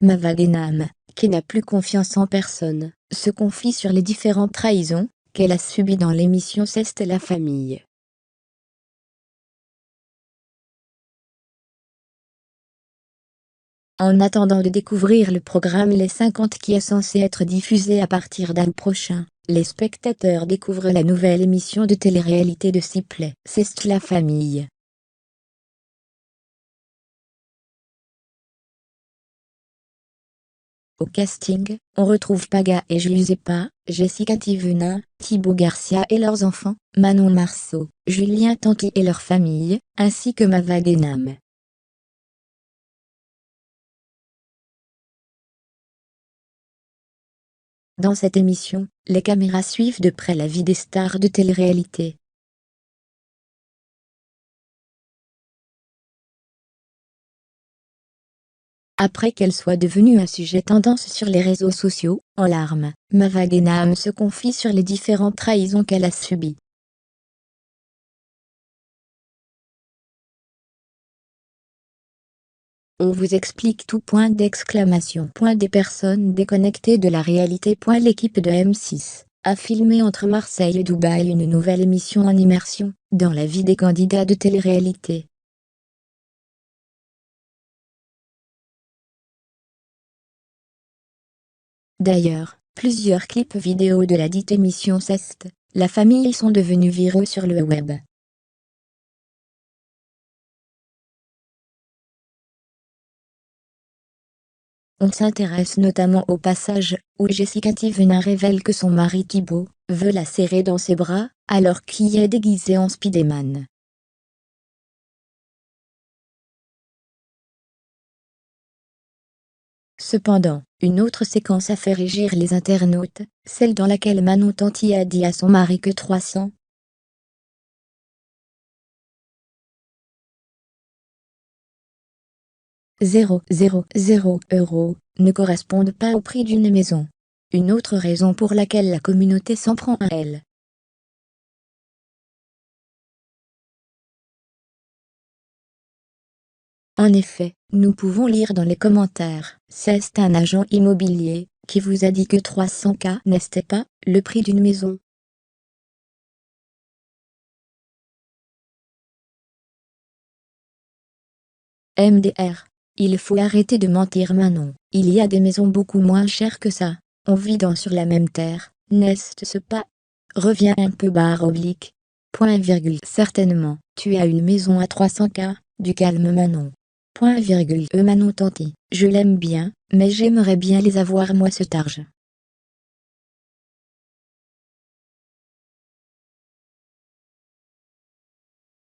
Mavagenam, qui n'a plus confiance en personne, se confie sur les différentes trahisons qu'elle a subies dans l'émission C'est la famille. En attendant de découvrir le programme Les 50 qui est censé être diffusé à partir d'an prochain, les spectateurs découvrent la nouvelle émission de télé-réalité de Sipley, C'est la famille. Au casting, on retrouve Paga et Giuseppa, Jessica Tivena, Thibaut Garcia et leurs enfants, Manon Marceau, Julien Tanti et leur famille, ainsi que Mavagenam. Dans cette émission, les caméras suivent de près la vie des stars de télé-réalité. Après qu'elle soit devenue un sujet tendance sur les réseaux sociaux, en larmes, Mavagenam se confie sur les différentes trahisons qu'elle a subies. On vous explique tout. Des personnes déconnectées de la réalité. L'équipe de M6 a filmé entre Marseille et Dubaï une nouvelle émission en immersion dans la vie des candidats de télé-réalité. D'ailleurs, plusieurs clips vidéo de la dite émission C'est la famille sont devenus viraux sur le web. On s'intéresse notamment au passage où Jessica Tivena révèle que son mari Thibaut veut la serrer dans ses bras, alors qu'il est déguisé en Spiderman. Cependant, une autre séquence a fait régir les internautes, celle dans laquelle Manon Tanti a dit à son mari que 300 000 € ne correspondent pas au prix d'une maison. Une autre raison pour laquelle la communauté s'en prend à elle. En effet, nous pouvons lire dans les commentaires, c'est un agent immobilier qui vous a dit que 300K n'était pas le prix d'une maison. MDR. Il faut arrêter de mentir Manon, il y a des maisons beaucoup moins chères que ça. On vit sur la même terre, n'est-ce pas? Reviens un peu /. Certainement, tu as une maison à 300K, du calme Manon. Manon Tanti, je l'aime bien, mais j'aimerais bien les avoir moi cet argent.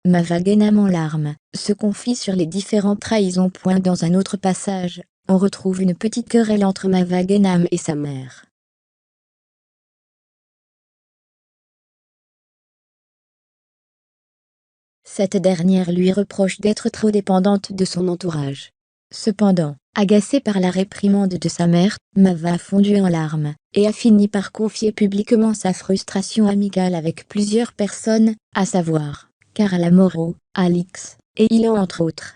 Mavagenam en larmes, se confie sur les différentes trahisons. Dans un autre passage, on retrouve une petite querelle entre Mavagenam et sa mère. Cette dernière lui reproche d'être trop dépendante de son entourage. Cependant, agacée par la réprimande de sa mère, Mava a fondu en larmes, et a fini par confier publiquement sa frustration amicale avec plusieurs personnes, à savoir Carla Moreau, Alix, et Ilan entre autres.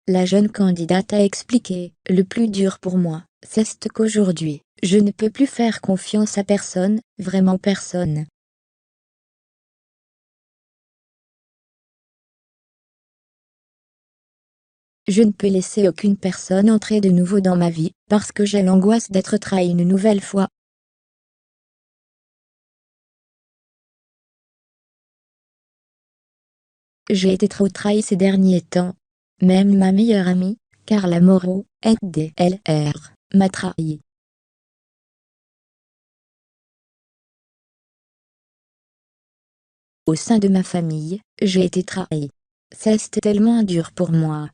La jeune candidate a expliqué, « Le plus dur pour moi, c'est qu'aujourd'hui, je ne peux plus faire confiance à personne, vraiment personne. Je ne peux laisser aucune personne entrer de nouveau dans ma vie, parce que j'ai l'angoisse d'être trahi une nouvelle fois. » J'ai été trop trahi ces derniers temps. Même ma meilleure amie, Carla Moreau, SDLR, m'a trahi. Au sein de ma famille, j'ai été trahi. C'est tellement dur pour moi.